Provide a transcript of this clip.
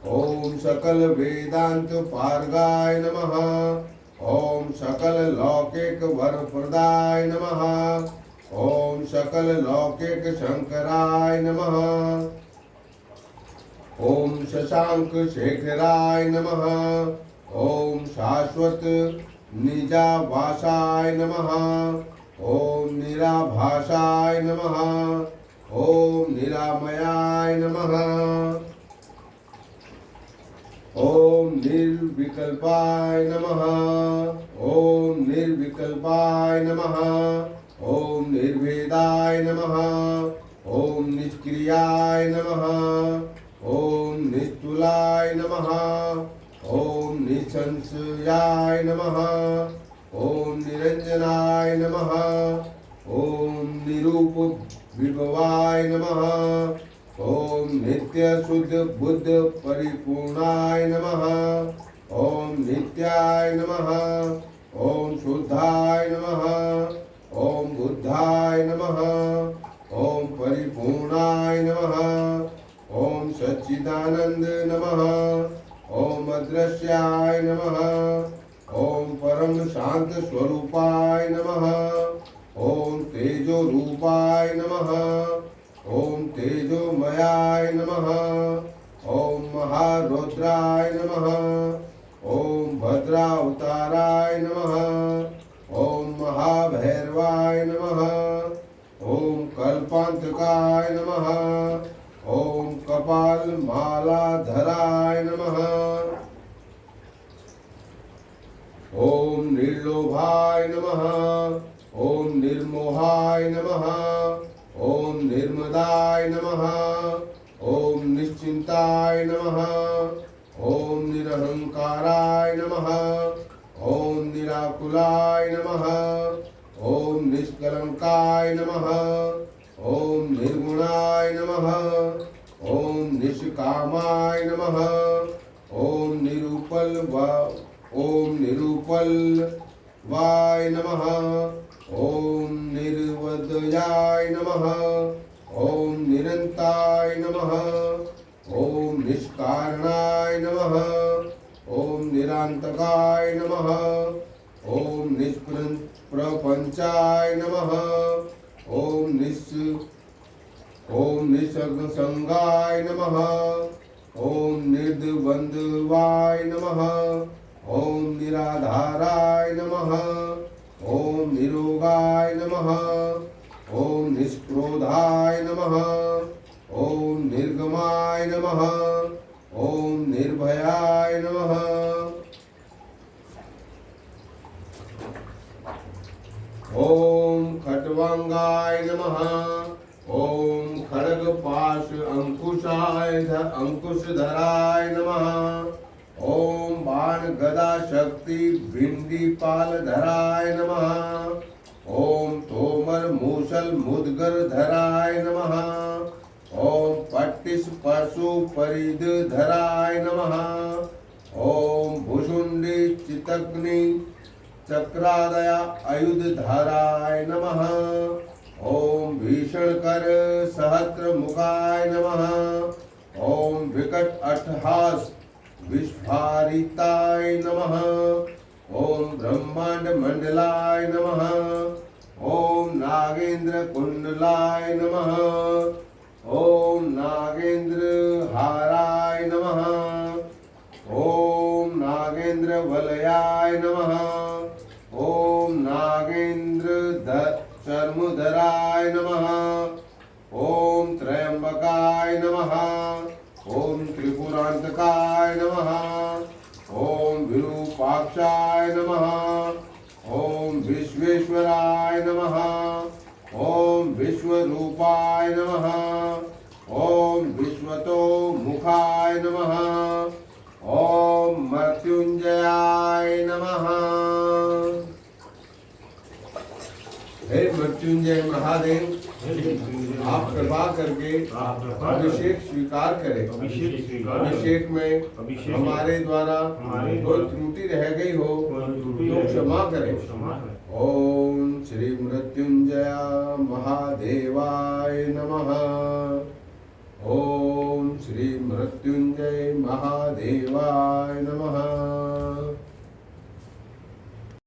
ओम सकल वेदांत पारगाय नमः। ओम सकल लौकिक वरप्रदाय नमः। ओम सकल लौकिक शंकराय नमः। ओम शशांक शेखराय नमः। ओम शाश्वत निजाभाषाय नमः। ओम निराभाषाय नमः। ओम निरामयाय नमः। ओम निर्विकल्पाय नमः। ओम निर्विकल्पाय नमः। ओम निर्भेदाय नमः। ओम निष्क्रियाय नमः। ओम निस्तुलाय नमः। ओम निसंशयाय नमः। ओम निरंजनाय नमः। ओम निरूप विभवाय नमः। ओम नित्य शुद्ध बुद्ध परिपूर्णाय नमः। ओम नित्याय नमः। ओम शुद्धाय नमः। ओम बुद्धाय नमः। ओम परिपूर्णाय नमः। ओम सच्चिदानंद नमः। ओम अदृश्याय नमः। ओम परम शांत स्वरूपाय नमः। ओम तेजो रूपाय नमः। ओम तेजोमयाय नमः। ओम महारुद्राय नमः। ओम भद्रावताराय नमः। ओम महाभैरवाय नमः। ओम कल्पांतकाय नमः। ओम कपाल मालाधराय नमः। ओम निर्लोभाय नमः। ओम निर्मोहाय नमः। ओम निर्मदाय नमः। ओम निश्चिंताय नमः। ओम निरहंकाराय नमः। ओम निराकुलाय नमः। ओम निष्कलंकाय नमः। ओम निर्गुणाय नमः। ओम निष्कामाय नमः। ओम निरूपल वाय नमः। ओम निर्वदयाय नमः। ओम निरंताय नमः। ओम निष्कारणाय नमः। ओम निरांतकाय नमः। ओम निष्प्रपंचाय नमः। ओम निसंगाय नमः। ओम निर्द्वंद्वाय नमः। ओम निराधाराय नमः। ओम निरोगाय नमः। ओम निष्क्रोधाय नमः। ओम निर्गमाय नमः। ओम निर्भयाय नमः। ओम खट्वांगाय नमः। ओम खड्गपाश अंकुशधराय नमः। ओम बाण गदा शक्ति भिंडीपाल धराय नमः। ओम तोमर मूसल मुदगर धराय नमः। ओम पट्टिस पशु परिध धराय नमः। ओम भुषुंडी चितग्नि चक्रादया आयुध धाराय नमः। ओम भीषणकर सहस्त्र मुखाय नमः। ओम विकट अट्टहास विस्फारिताय नमः। ओम ब्रह्मांड मंडलाय नमः। ओम नागेंद्र कुंडलाय नमः। ओम नागेंद्र हाराय नमः। ओम नागेंद्र वलयाय नमः। ओम नागेंद्र चर्मधराय नमः। ओम त्र्यंबकाय नमः। ओम त्रिपुरांतकाय नमः। ओम विरूपाक्षाय नमः। ओम विश्वेश्वराय नमः। ओम विश्वरूपाय नमः। ओम विश्वतो मुखाय नमः। ओम मृत्युंजयाय नमः। हे मृत्युंजय महादेव, आप कृपा करके अभिषेक स्वीकार करें। अभिषेक में हमारे द्वारा कोई त्रुटि रह गई हो तो क्षमा करें। ओम श्री मृत्युंजय महादेवाय नमः। ओम श्री श्री मृत्युंजय महादेवाय नमः।